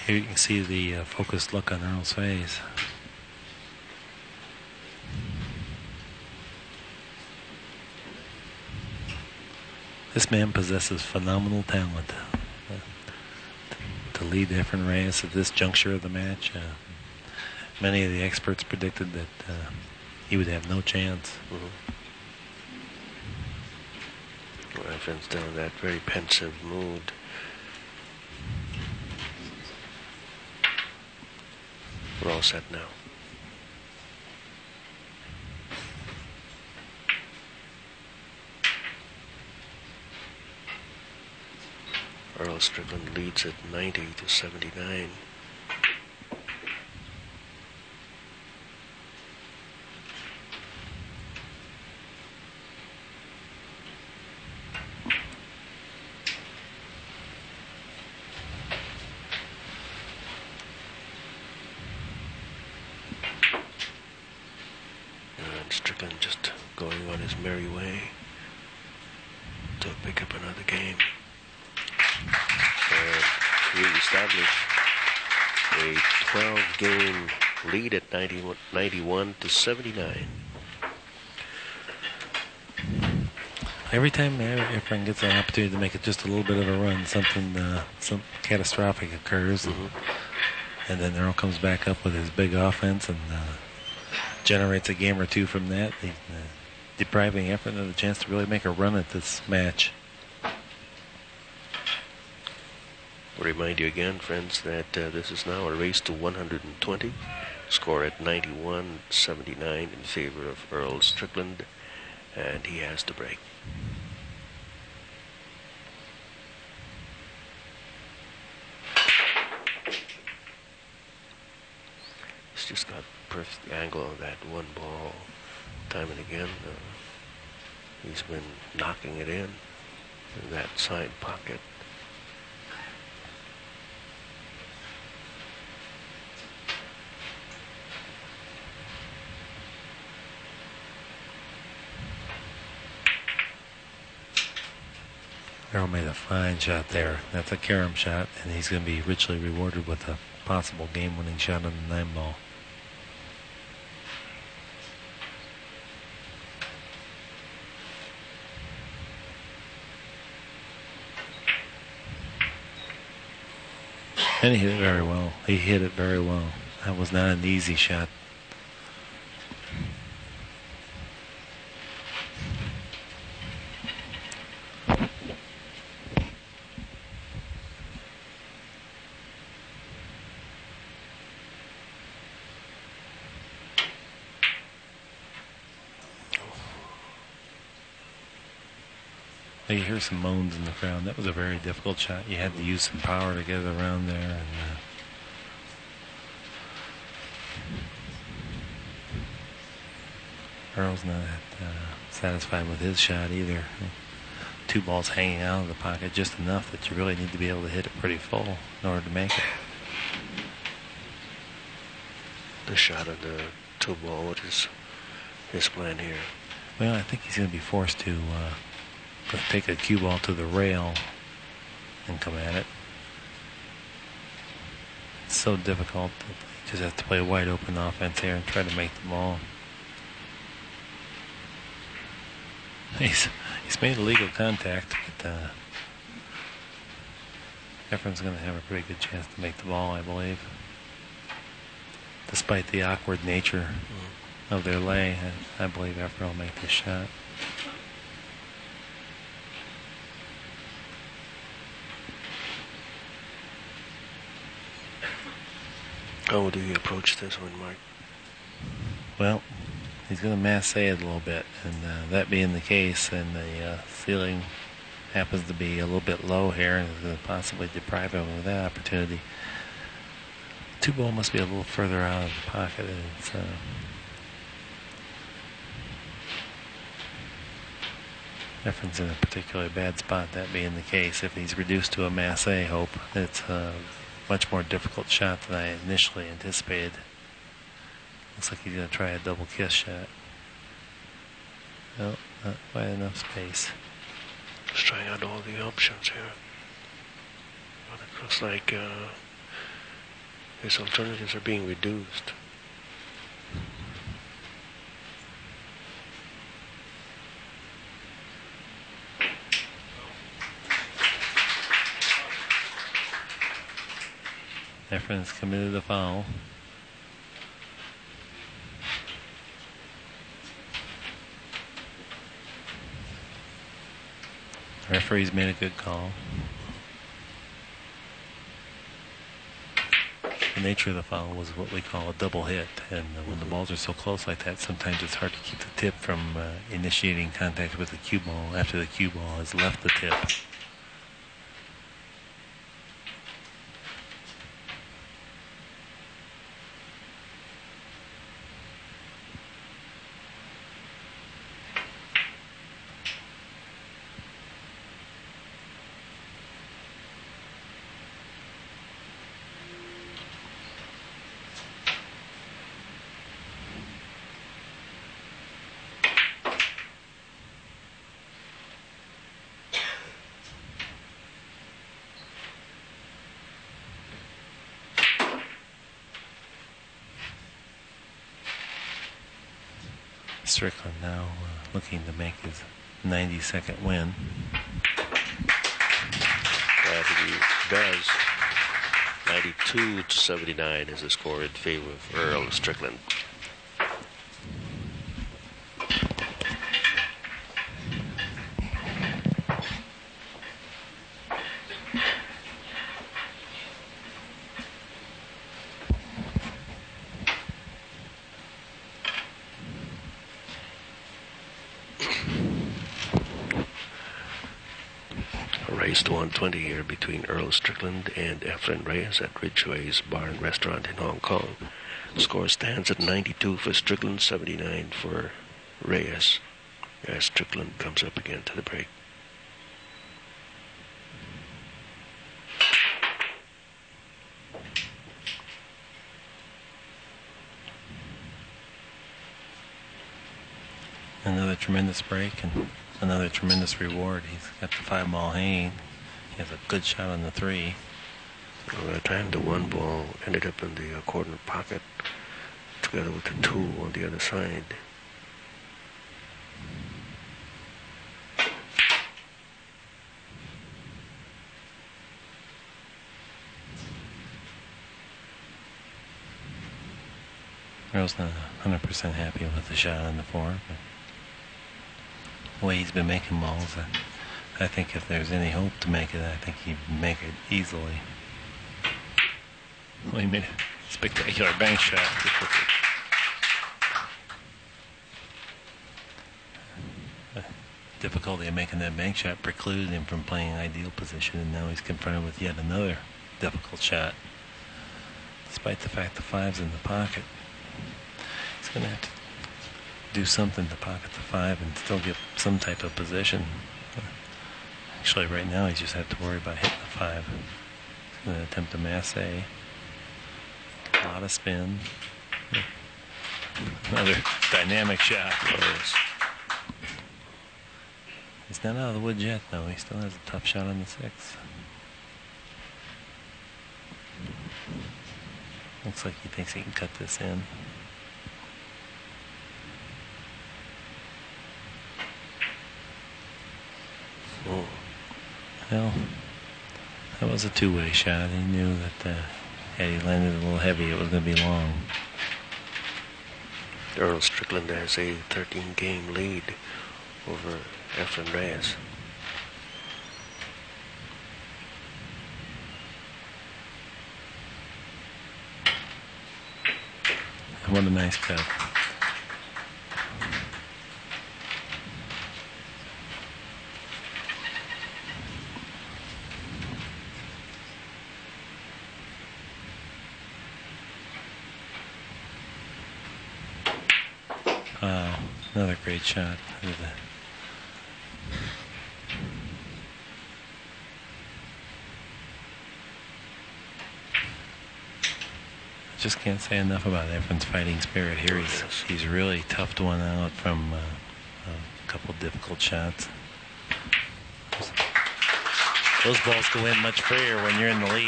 Here you can see the focused look on Earl's face. This man possesses phenomenal talent. To lead Efren Reyes at this juncture of the match, many of the experts predicted that he would have no chance. Well, Efren's still in that very pensive mood. We're all set now. Earl Strickland leads at 90-79. And Strickland just going on his merry way to pick up another game. And re-establish a 12-game lead at 91-79. Every time Efren gets an opportunity to make it just a little bit of a run, something catastrophic occurs, and then Earl comes back up with his big offense and generates a game or two from that, depriving Efren of the chance to really make a run at this match. I'll remind you again, friends, that this is now a race to 120. Score at 91-79 in favor of Earl Strickland, and he has the break. He's just got perfect angle on that one ball, time and again. He's been knocking it in that side pocket. Earl made a fine shot there. That's a carom shot, and he's going to be richly rewarded with a possible game-winning shot on the 9-ball. And he hit it very well. He hit it very well. That was not an easy shot. You hear some moans in the crowd. That was a very difficult shot. You had to use some power to get it around there. And Earl's not satisfied with his shot either. 2 balls hanging out of the pocket just enough that you really need to be able to hit it pretty full in order to make it. The shot of the 2-ball, what is his plan here? Well, I think he's going to be forced to take a cue ball to the rail and come at it. It's so difficult that you just have to play a wide open offense here and try to make the ball. He's made illegal contact, but Efren's going to have a pretty good chance to make the ball, I believe. Despite the awkward nature of their lay, I believe Efren will make this shot. How do you approach this one, Mark? Well, he's going to masse it a little bit, and that being the case, and the ceiling happens to be a little bit low here, and is going to possibly deprive him of that opportunity. 2-ball must be a little further out of the pocket. It's Efren's in a particularly bad spot, that being the case. If he's reduced to a masse hope, it's a much more difficult shot than I initially anticipated. Looks like he's going to try a double kiss shot. No, not quite enough space. Just trying out all the options here. Well, it looks like His alternatives are being reduced. Efren's committed a foul. The referee's made a good call. The nature of the foul was what we call a double hit, and when the balls are so close like that, sometimes it's hard to keep the tip from initiating contact with the cue ball after the cue ball has left the tip. Strickland now looking to make his 92nd win. He does. 92-79 is the score in favor of Earl Strickland. Race to 120 here between Earl Strickland and Efren Reyes at Ridgeway's Bar and Restaurant in Hong Kong. The score stands at 92 for Strickland, 79 for Reyes, as Strickland comes up again to the break. Another tremendous break and another tremendous reward. He's got the 5-ball hanging. He has a good shot on the 3. Well, that time the 1 ball ended up in the corner pocket together with the 2 on the other side. Earl's not 100% happy with the shot on the 4, but the way he's been making balls, I think if there's any hope to make it, I think he'd make it easily. Well, he made a spectacular bank shot. Difficulty of making that bank shot precluded him from playing ideal position, and now he's confronted with yet another difficult shot. Despite the fact the 5's in the pocket, he's going to have to do something to pocket the 5 and still get some type of position. Actually, right now, he just has to worry about hitting the 5. He's going to attempt a masse. A lot of spin. Another dynamic shot. He's not out of the woods yet, though. He still has a tough shot on the 6. Looks like he thinks he can cut this in. Well, that was a 2-way shot. He knew that had he landed a little heavy, it was going to be long. Earl Strickland has a 13-game lead over Efren Reyes. What a nice cut. Another great shot. Just can't say enough about Efren's fighting spirit here. He's really toughed one out from a couple of difficult shots. Those balls go in much freer when you're in the lead.